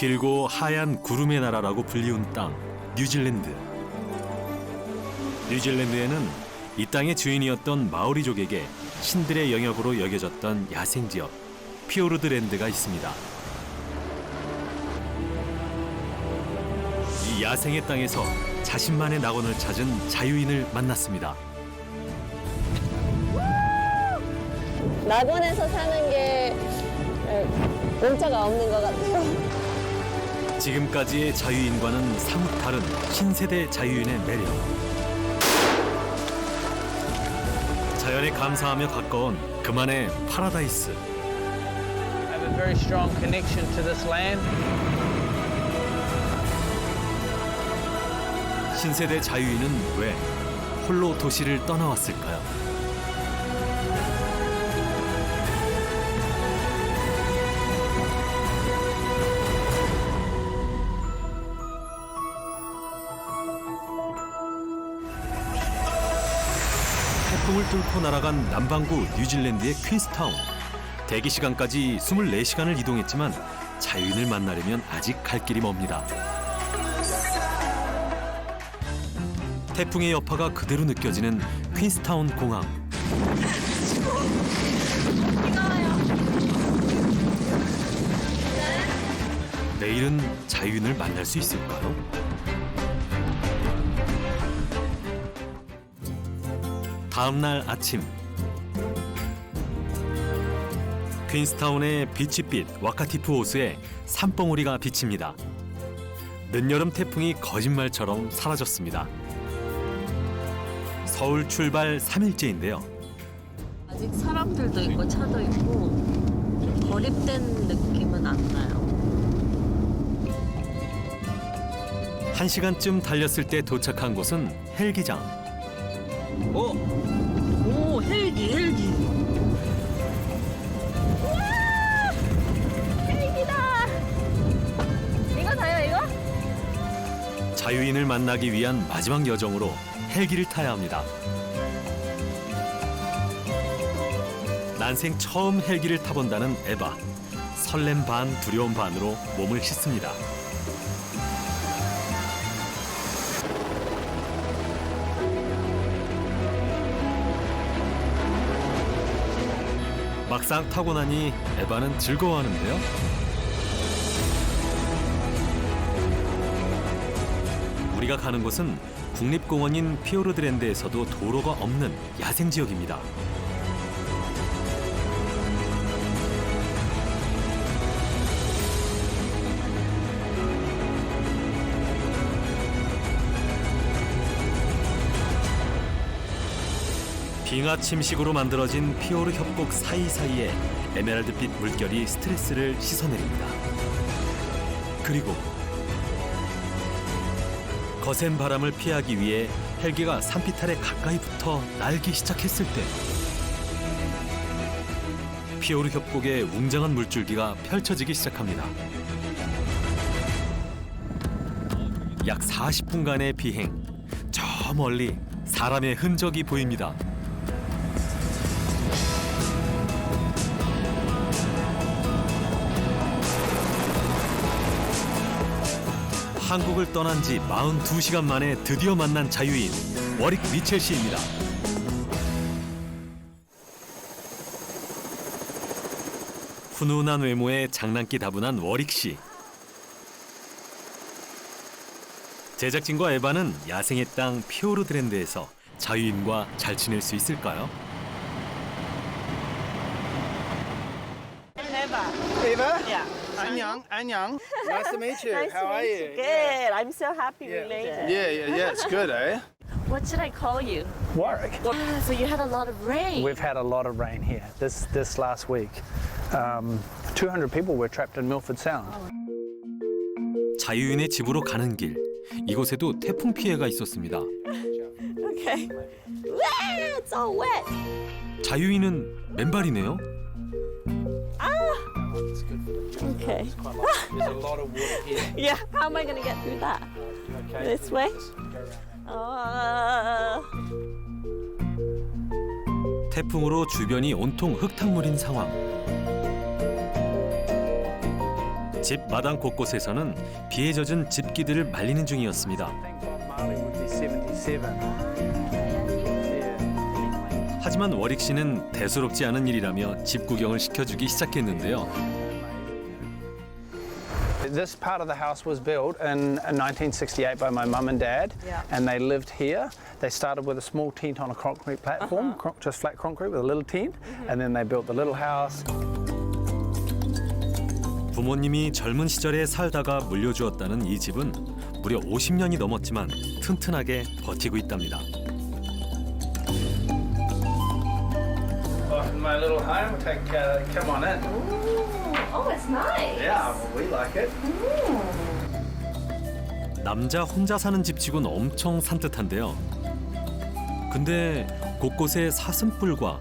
길고 하얀 구름의 나라라고 불리운 땅, 뉴질랜드. 뉴질랜드에는 이 땅의 주인이었던 마오리족에게 신들의 영역으로 여겨졌던 야생지역, 피오르드랜드가 있습니다. 이 야생의 땅에서 자신만의 낙원을 찾은 자유인을 만났습니다. 낙원에서 사는 게 문자가 없는 것 같아요. 지금까지의 자유인과는 사뭇 다른 신세대 자유인의 매력. 자연에 감사하며 가까운 그만의 파라다이스. Have a very strong connection to this land. 신세대 자유인은 왜 홀로 도시를 떠나왔을까요? 태풍을 뚫고 날아간 남반구 뉴질랜드의 퀸스타운. 대기 시간까지 24시간을 이동했지만 자유인을 만나려면 아직 갈 길이 멉니다. 태풍의 여파가 그대로 느껴지는 퀸스타운 공항. 내일은 자유인을 만날 수 있을까요? 다음 날 아침, 퀸스타운의 비치빛 와카티프 호수에 산봉우리가 비칩니다. 늦여름 태풍이 거짓말처럼 사라졌습니다. 서울 출발 3일째인데요. 아직 사람들도 있고 차도 있고 고립된 느낌은 안 나요. 1시간쯤 달렸을 때 도착한 곳은 헬기장. 오, 헬기. 헬기다. 이거 다요, 이거? 자유인을 만나기 위한 마지막 여정으로 헬기를 타야 합니다. 난생 처음 헬기를 타본다는 에바. 설렘 반 두려움 반으로 몸을 씻습니다. 막상 타고 나니 에바는 즐거워하는데요. 우리가 가는 곳은 국립공원인 피오르드랜드에서도 도로가 없는 야생지역입니다. 빙하침식으로 만들어진 피오르 협곡 사이사이에 에메랄드빛 물결이 스트레스를 씻어내립니다. 그리고 거센 바람을 피하기 위해 헬기가 산비탈에 가까이 붙어 날기 시작했을 때 피오르 협곡의 웅장한 물줄기가 펼쳐지기 시작합니다. 약 40분간의 비행, 저 멀리 사람의 흔적이 보입니다. 한국을 떠난 지 42시간 만에 드디어 만난 자유인 워릭 미첼 씨입니다. 훈훈한 외모에 장난기 다분한 워릭 씨. 제작진과 에바는 야생의 땅 피오르드랜드에서 자유인과 잘 지낼 수 있을까요? Eva? Yeah. Annyeong. Nice to meet you. Nice How to are meet you? Good. I'm so happy we Yeah. made it. Yeah, it's good, eh? What should I call you? Warwick. So you had a lot of rain. We've had a lot of rain here this last week. 200 people were trapped in Milford Sound. 자유인의 집으로 가는 길, 이곳에도 태풍 피해가 있었습니다. Okay. It's all wet. 자유인은 맨발이네요. Okay. There's a lot of water here. Yeah. How am I going to get through that? This way? 태풍으로 주변이 온통 흙탕물인 상황. 집 마당 곳곳에서는 비에 젖은 집기들을 말리는 중이었습니다. I think Bob Marley would be 77. Yeah. 하지만 워릭 씨는 대수롭지 않은 일이라며 집 구경을 시켜주기 시작했는데요. This part of the house was built in 1968 by my mum and dad, and they lived here. They started with a small tent on a concrete platform, just flat concrete with a little tent, and then they built the little house. 부모님이 젊은 시절에 살다가 물려주었다는 이 집은 무려 50년이 넘었지만 튼튼하게 버티고 있답니다. My little home, come on in. Oh, it's nice. Yeah, well, we like it. 남자 혼자 사는 집치곤 엄청 산뜻한데요. 근데 곳곳에 사슴뿔과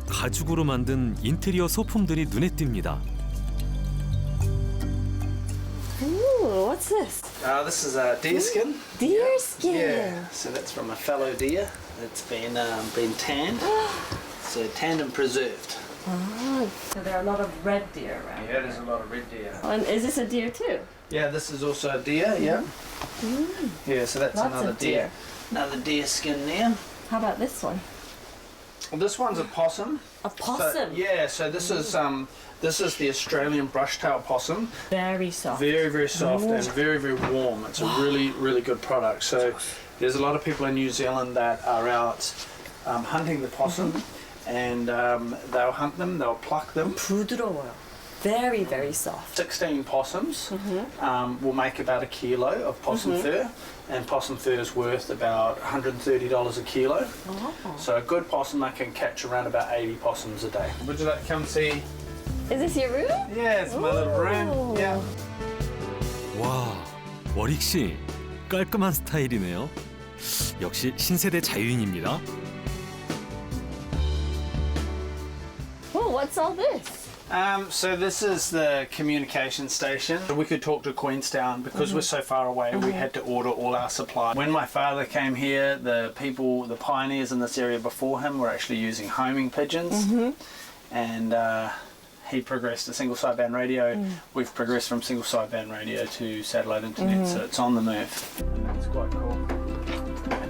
가죽으로 만든 인테리어 소품들이 눈에 띕니다. Ooh, what's this? This is a deer skin. Deer skin. Yeah, so that's from a fallow deer. It's been tanned. So tanned and preserved. So there are a lot of red deer around. Yeah, there's a lot of red deer. Oh, and is this a deer too? Yeah, this is also a deer, yeah. Yeah, so that's Lots another of deer. Another deer skin there. How about this one? This one's a possum. A possum. So this is the Australian brush-tailed possum. Very soft. Very, very soft and very, very warm. It's a really, really good product. So there's a lot of people in New Zealand that are out hunting the possum, and they'll hunt them, they'll pluck them. 부드러워요. Very, very soft. 16 possums will make about a kilo of possum fur, and possum fur is worth about $130 a kilo. So a good possum, I can catch around about 80 possums a day. Would you like to come see? Is this your room? Yeah, it's my little room. Yeah. 와, 워릭 씨 깔끔한 스타일이네요. 역시 신세대 자유인입니다. Oh, what's all this? So this is the communication station. We could talk to Queenstown because we're so far away. We had to order all our supply. When my father came here, the pioneers in this area before him were actually using homing pigeons, and he progressed to single sideband radio. We've progressed from single sideband radio to satellite internet, so it's on the move. That's quite cool.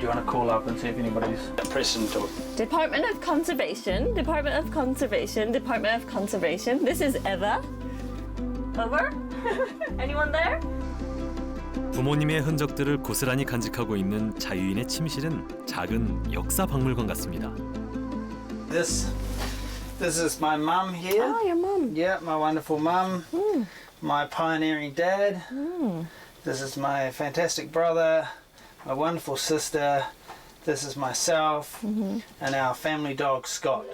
Do you want to call up and see if anybody's pressing to it? Department of Conservation, Department of Conservation, Department of Conservation. This is Eva. Over? Anyone there? 부모님의 흔적들을 고스란히 간직하고 있는 자유인의 침실은 작은 역사 박물관 같습니다. This is my mum here. Oh, your mum. Yeah, my wonderful mum. My pioneering dad. This is my fantastic brother. My wonderful sister. This is myself. And our family dog Scott.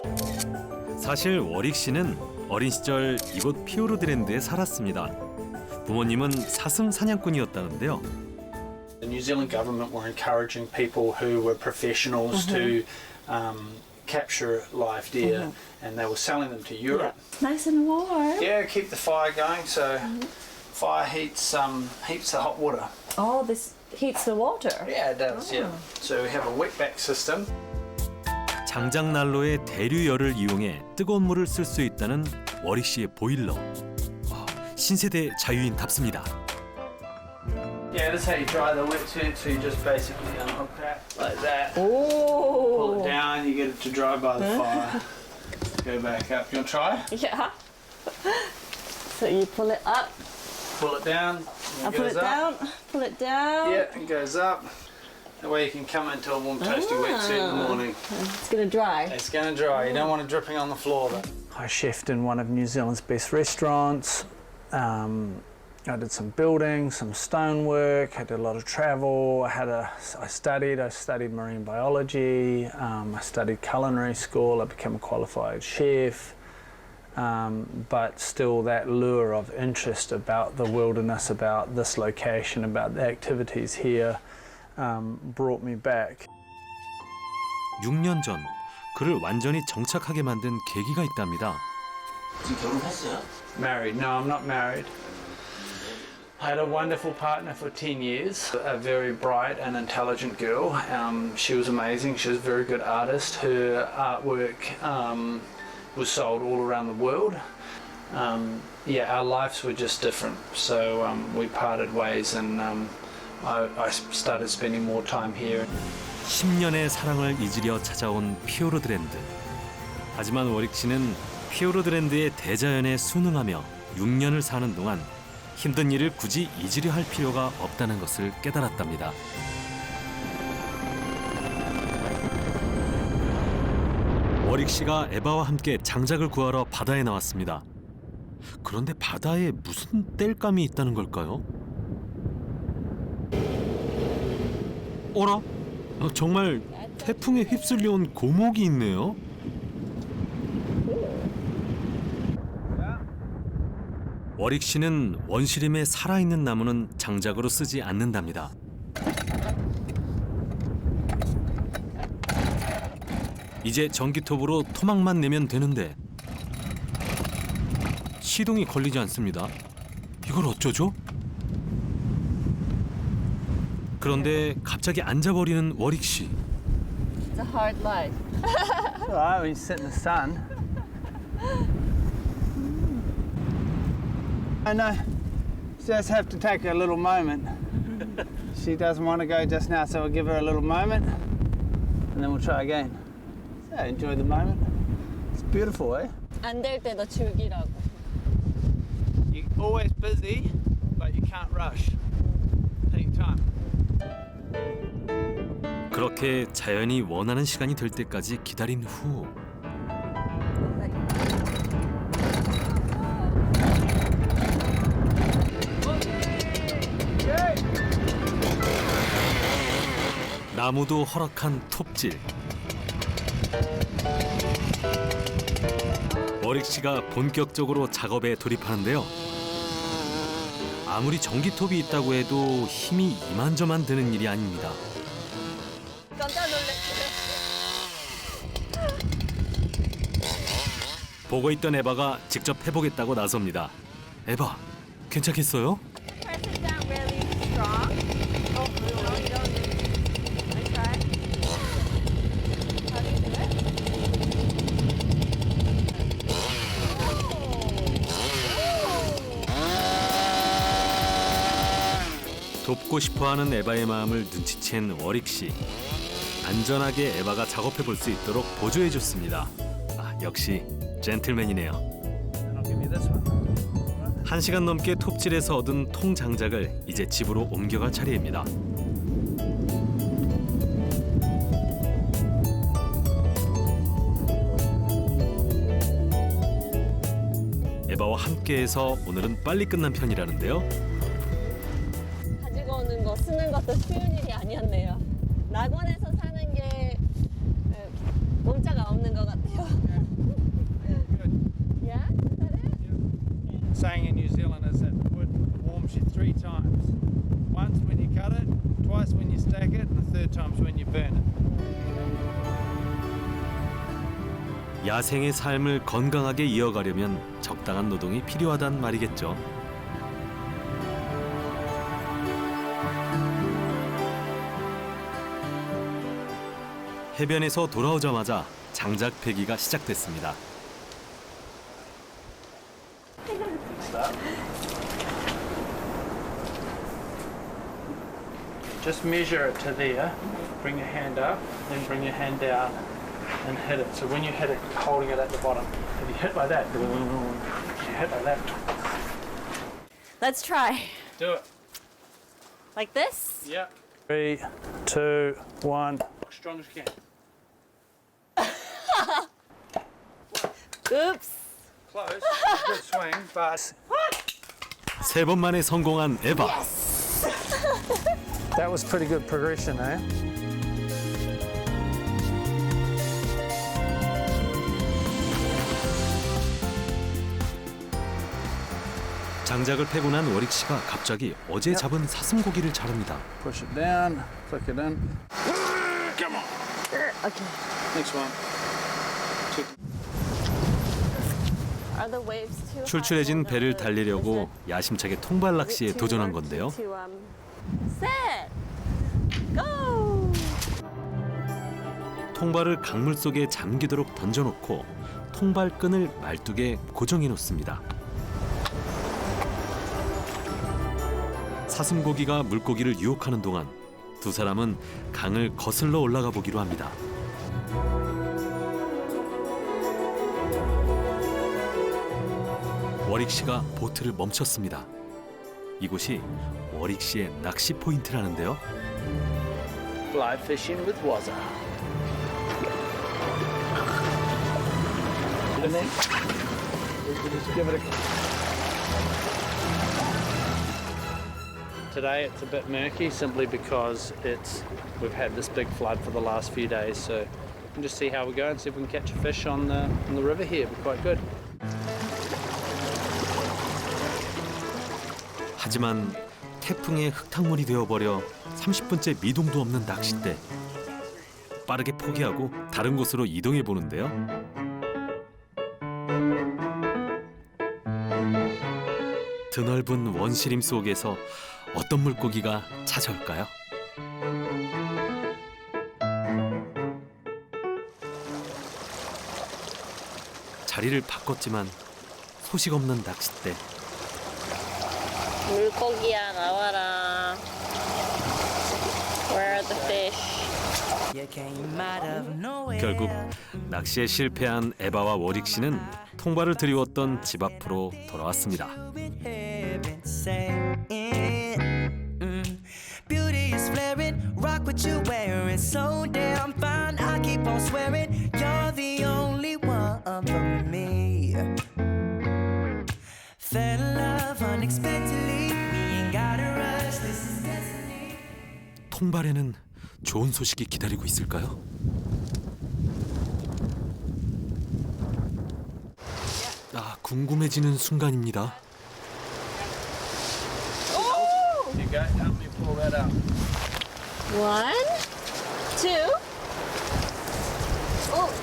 사실 워릭 씨는 어린 시절 이곳 피오르드랜드에 살았습니다. 부모님은 사슴 사냥꾼이었다는데요. The New Zealand government were encouraging people who were professionals to capture live deer, and they were selling them to Europe. Nice and warm. Yeah, keep the fire going. So fire heats the hot water. Oh, this heats the water. Yeah, it does. Yeah. So we have a wetback system. 장작난로의 대류열을 이용해 뜨거운 물을 쓸 수 있다는 워릭 씨의 보일러. 신세대 자유인답습니다. Yeah, that's how you dry the wetsuit. So you just basically unhook that like that. Oh. Pull it down. You get it to dry by the fire. Go back up. You want to try? Yeah. So you pull it up. Pull it down. I pull it down. Pull it down. Yeah, it goes up. That way you can come into a warm, toasty wetsuit in the morning. It's gonna dry. It's going to dry. You don't want it dripping on the floor though. I chefed in one of New Zealand's best restaurants. I did some building, some stonework. I did a lot of travel. I studied marine biology. I studied culinary school. I became a qualified chef. But still that lure of interest about the wilderness, about this location, about the activities here brought me back. 6년 전 그를 완전히 정착하게 만든 계기가 있답니다. Married? No, I'm not married. I had a wonderful partner for 10 years, a very bright and intelligent girl. She was amazing. She was a very good artist. Her artwork was sold all around the world. Yeah, our lives were just different. So we parted ways, and I started spending more time here. 10년의 사랑을 잊으려 찾아온 피오르드랜드. 하지만 워릭 씨는 피오르드랜드의 대자연에 순응하며 6년을 사는 동안 힘든 일을 굳이 잊으려 할 필요가 없다는 것을 깨달았답니다. 워릭 씨가 에바와 함께 장작을 구하러 바다에 나왔습니다. 그런데 바다에 무슨 땔감이 있다는 걸까요? 어라? 정말 태풍에 휩쓸려온 고목이 있네요. 워릭 씨는 원시림에 살아있는 나무는 장작으로 쓰지 않는답니다. 이제 전기톱으로 토막만 내면 되는데 시동이 걸리지 않습니다. 이걸 어쩌죠? 그런데 갑자기 앉아버리는 워릭 씨. It's a hard life. It's all right when you sit in the sun. I know. Just have to take a little moment. She doesn't want to go just now, so we'll give her a little moment, and then we'll try again. So enjoy the moment. It's beautiful, eh? 안 될 때도 즐기라고. You're always busy, but you can't rush. Take your time. 그렇게 자연이 원하는 시간이 될 때까지 기다린 후 나무도 허락한 톱질. 워릭 씨가 본격적으로 작업에 돌입하는데요. 아무리 전기톱이 있다고 해도 힘이 이만저만 드는 일이 아닙니다. 깜짝 놀랐어요. 보고 있던 에바가 직접 해보겠다고 나섭니다. 에바, 괜찮겠어요? Press it down really strong. Oh, no, you don't. I try. How do you do it? 돕고 싶어하는 에바의 마음을 눈치챈 워릭 씨. 안전하게 에바가 작업해 볼 수 있도록 보조해 줬습니다. 역시 젠틀맨이네요. And I'll give you this one. 1시간 넘게 톱질해서 얻은 통 장작을 이제 집으로 옮겨갈 차례입니다. 에바와 함께해서 오늘은 빨리 끝난 편이라는데요. 가지고 오는 거 쓰는 것도 쉬운 일이 아니었네요. 낙원에서 사는 게 문자가 없는 것 같아요. Yeah? Is that it? Saying in New Zealand is that wood warms you 3 times. Once when you cut it, twice when you stack it, and the third time's when you burn it. 야생의 삶을 건강하게 이어가려면 적당한 노동이 필요하단 말이겠죠. 해변에서 돌아오자마자 장작 패기가 시작됐습니다. Just measure it to there. Bring your hand up, then bring your hand down and hit it. So when you hit it, you're holding it at the bottom. If you hit like that, you hit like that. Let's try. Do it. Like this? Yeah. 3, 2, 1. Strong as you can. Oops. Close. Good swing, but 3번 만에 성공한 에바. that was pretty good progression, eh? 장작을 패고 난 워릭 씨가 갑자기 어제 잡은 사슴고기를 자릅니다. Push it down, flick it in. Come on. Okay. Next one. Are the waves too 출출해진 high? 배를 달리려고 야심차게 통발 낚시에 도전한 건데요. Set. Go. 통발을 강물 속에 잠기도록 던져놓고 통발끈을 말뚝에 고정해 놓습니다. 사슴고기가 물고기를 유혹하는 동안 두 사람은 강을 거슬러 올라가 보기로 합니다. 워릭 씨가 보트를 멈췄습니다. 이곳이 워릭 씨의 낚시 포인트라는데요. Fly fishing with Wazza. And then just give it a. Today it's a bit murky simply because we've had this big flood for the last few days, so we can just see how we go and see if we can catch a fish on the river here. It'd be quite good. 하지만 태풍에 흙탕물이 되어버려 30분째 미동도 없는 낚싯대. 빠르게 포기하고 다른 곳으로 이동해 보는데요. 드넓은 원시림 속에서 어떤 물고기가 찾아올까요? 자리를 바꿨지만 소식 없는 낚싯대. 물고기야 나와라. Where are the fish? 결국 낚시에 실패한 에바와 워릭 씨는 통발을 드리웠던 집 앞으로 돌아왔습니다. Beauty is flaring, rock what you wearing, so damn fine. I keep on swearing, you're the only one for me. Fell in love unexpectedly, we ain't gotta rush, this is destiny. 통발에는 좋은 소식이 기다리고 있을까요? 궁금해지는 순간입니다. Here you go. Help me pull that up. 1, 2.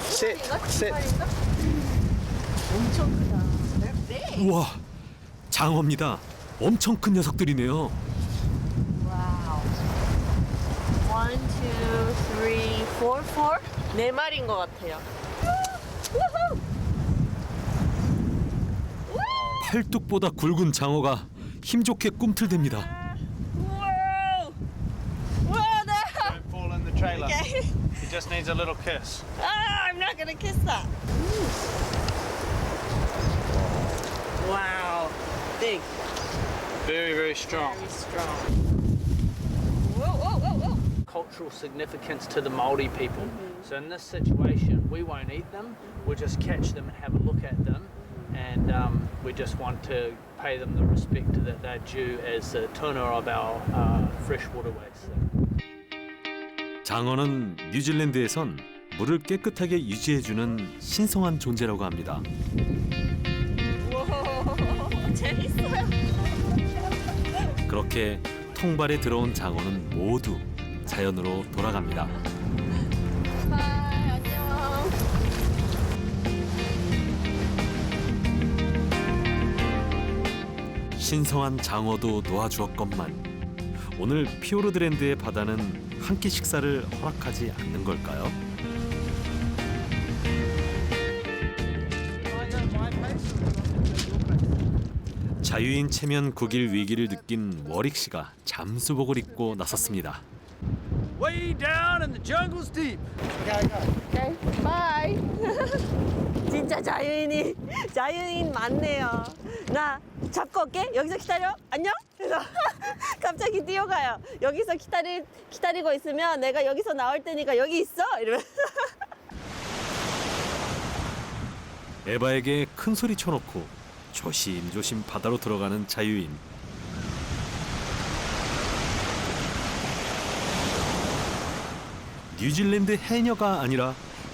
Sit. Sit. 엄청 크다. 우와, 장어입니다. 엄청 큰 녀석들이네요. 와우. 1, 2, 3, 4. 네 마리인 것 같아요. 팔뚝보다 굵은 장어가 힘 좋게 꿈틀댑니다. Whoa! Whoa there! Don't fall in the trailer. Okay. He just needs a little kiss. Ah, I'm not gonna kiss that. Wow. Big. Very, very strong. Very strong. Whoa, whoa, whoa, whoa. Cultural significance to the Māori people. So in this situation, we won't eat them. We'll just catch them and have a look at them. And we just want to pay them the respect that they're due as the tuna of our fresh waterways. 장어는 뉴질랜드에선 물을 깨끗하게 유지해주는 신성한 존재라고 합니다. 우와, 재밌어요. 그렇게 통발에 들어온 장어는 모두 자연으로 돌아갑니다. 바이, 안녕. 신성한 장어도 놓아주었건만 오늘 피오르드랜드의 바다는 한 끼 식사를 허락하지 않는 걸까요? 자유인 체면 국일 위기를 느낀 워릭 씨가 잠수복을 입고 나섰습니다. Way down and the jungle's deep. 오케이, 바이. 진짜 자유인 많네요. 나 잡고 올게. 여기서 기다려. 안녕. 그래서 갑자기 뛰어가요. 여기서 기다리고 있으면 내가 여기서 나올 테니까 여기 있어. 이러면서. 에바에게 큰 소리 쳐놓고 조심조심 바다로 들어가는 자유인. 뉴질랜드 해녀가 아니라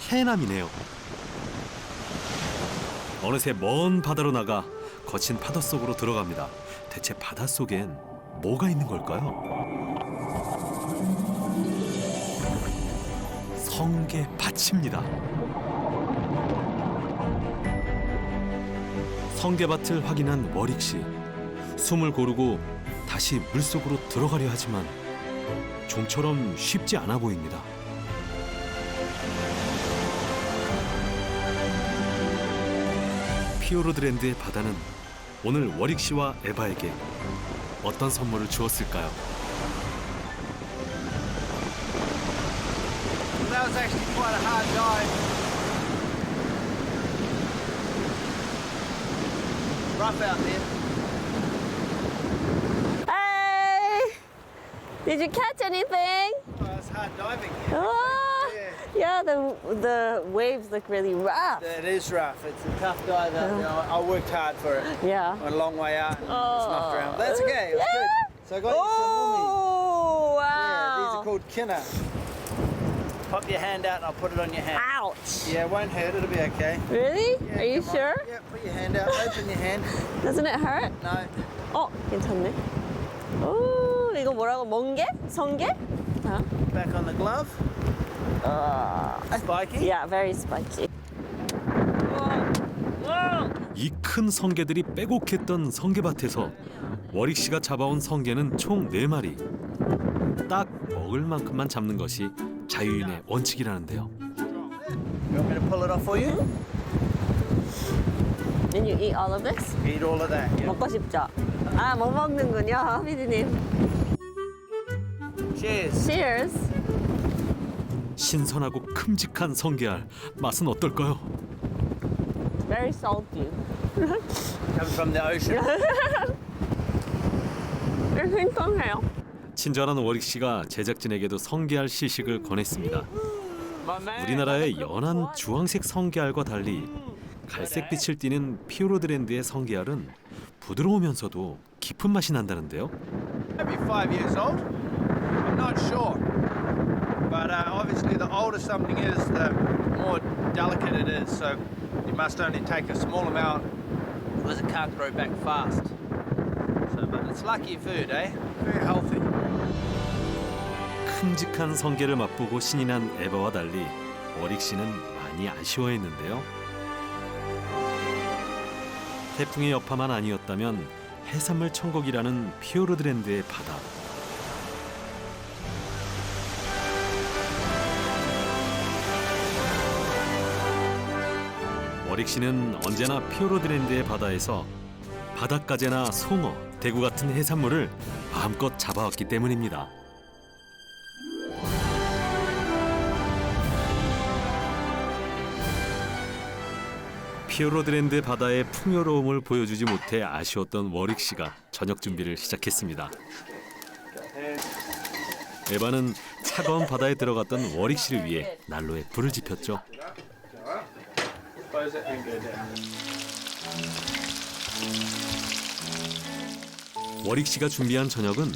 해남이네요. 어느새 먼 바다로 나가 거친 파도 속으로 들어갑니다. 대체 바다 속엔 뭐가 있는 걸까요? 성게밭입니다. 성게밭을 확인한 워릭 씨. 숨을 고르고 다시 물속으로 들어가려 하지만 좀처럼 쉽지 않아 보입니다. 피오르드랜드의 바다는 오늘 워릭 씨와 에바에게 어떤 선물을 주었을까요? That was actually quite a hard dive. Rough out there. Hey! Did you catch anything? Oh, it's hard diving. Oh, yeah, the waves look really rough. It is rough. It's a tough dive out there. I worked hard for it. Yeah. Went a long way out and just knocked around. But that's okay. It was good. So I got you some mummies. Oh, Yeah, these wow. are called kinna. Pop your hand out and I'll put it on your hand. Ouch. Yeah, it won't hurt. It'll be okay. Really? Yeah, Are you come on. sure? Yeah, put your hand out. Open your hand. Doesn't it hurt? No. 어, 괜찮네. 오, 이거 뭐라고? 멍게? 성게? 어? Back on the glove. Spiky. Yeah, very spiky. 이 큰 성게들이 빼곡했던 성게밭에서 워릭 씨가 잡아온 성게는 총 4마리. 딱 먹을 만큼만 잡는 것이 자유인의 원칙이라는데요. You want me to pull it off for you? And you eat all of this? Eat all of that. Yeah. 먹고 싶죠? 아, 못 먹는군요, 피디님. Cheers. Cheers. 신선하고 큼직한 성게알 맛은 어떨까요? Very salty. Comes from the ocean. 신선해요. 친절한 워릭 씨가 제작진에게도 성게알 시식을 권했습니다. 우리나라의 연한 주황색 성게알과 달리 갈색빛을 띠는 피오르드랜드의 성게알은 부드러우면서도 깊은 맛이 난다는데요. Maybe 5 years old. I'm not sure. But obviously the older something is, the more delicate it is. So you must only take a small amount because it can't grow back fast. So, but it's lucky food, eh? Very healthy. 큼직한 성게를 맛보고 신이 난 에바와 달리 워릭 씨는 많이 아쉬워했는데요. 태풍의 여파만 아니었다면 해산물 천국이라는 피오르드랜드의 바다. 워릭 씨는 언제나 피오르드랜드의 바다에서 바닷가재나 송어, 대구 같은 해산물을 마음껏 잡아왔기 때문입니다. 피오르드랜드 바다의 풍요로움을 보여주지 못해 아쉬웠던 워릭 씨가 저녁 준비를 시작했습니다. 에바는 차가운 바다에 들어갔던 워릭 씨를 위해 난로에 불을 지폈죠. 워릭 씨가 준비한 저녁은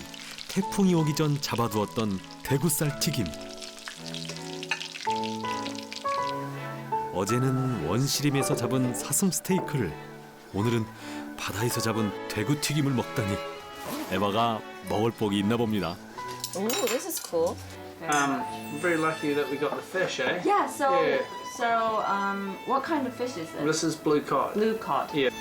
태풍이 오기 전 잡아두었던 대구살 튀김. 어제는 원시림에서 잡은 사슴 스테이크를, 오늘은 바다에서 잡은 대구 튀김을 먹다니 에바가 먹을 복이 있나 봅니다. Ooh, this is cool. I'm very lucky that we got the fish, eh? Yeah. So, Yeah. what kind of fish is it? This is blue cod. Blue cod. Yeah.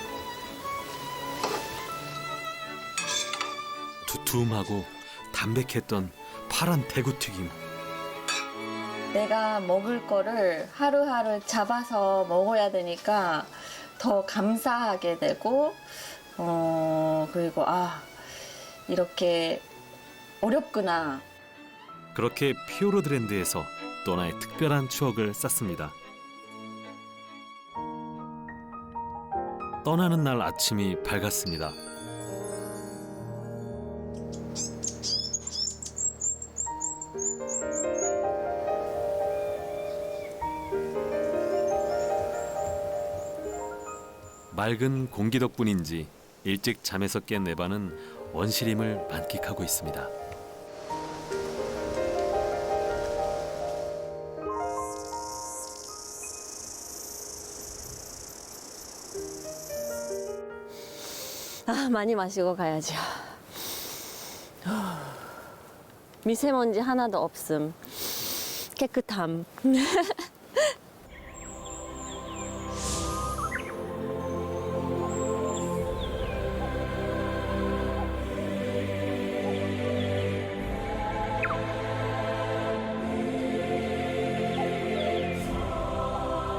두툼하고 담백했던 파란 대구 튀김. 내가 먹을 거를 하루하루 잡아서 먹어야 되니까 더 감사하게 되고, 그리고 이렇게 어렵구나. 그렇게 피오르드랜드에서 또 하나의 특별한 추억을 쌓습니다. 떠나는 날 아침이 밝았습니다. 맑은 공기 덕분인지 일찍 잠에서 깬 에바는 원시림을 만끽하고 있습니다. 많이 마시고 가야죠. 미세먼지 하나도 없음. 깨끗함.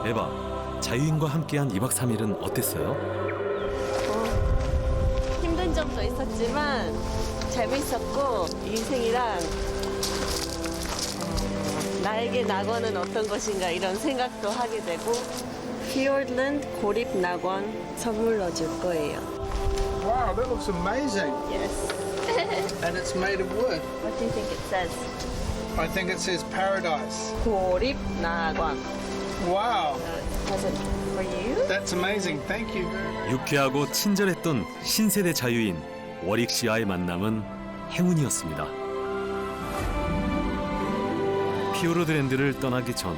에바, 자유인과 함께한 2박 3일은 어땠어요? 힘든 점도 있었지만 재밌었고 인생이란 나에게 낙원은 어떤 것인가 이런 생각도 하게 되고 피어드랜드 고립 낙원 선물로 줄 거예요. Wow, that looks amazing. Yes. And it's made of wood. What do you think it says? I think it says paradise. 고립 낙원. Wow, Present for you. that's amazing. Thank you very much. 유쾌하고 친절했던 신세대 자유인 워릭 씨와의 만남은 행운이었습니다. 피오르드랜드를 떠나기 전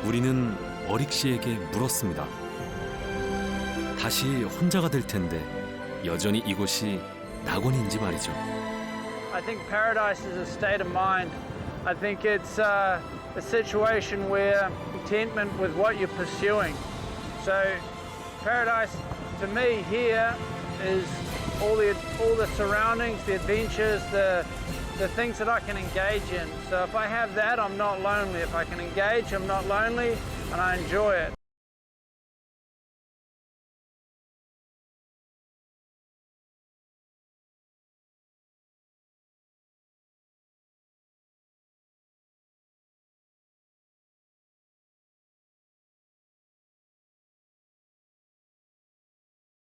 우리는 워릭 씨에게 물었습니다. 다시 혼자가 될 텐데 여전히 이곳이 낙원인지 말이죠. I think paradise is a state of mind. I think it's a situation where contentment with what you're pursuing. So paradise to me here is all the surroundings, the adventures, the things that I can engage in. So if I have that, I'm not lonely. If I can engage, I'm not lonely and I enjoy it.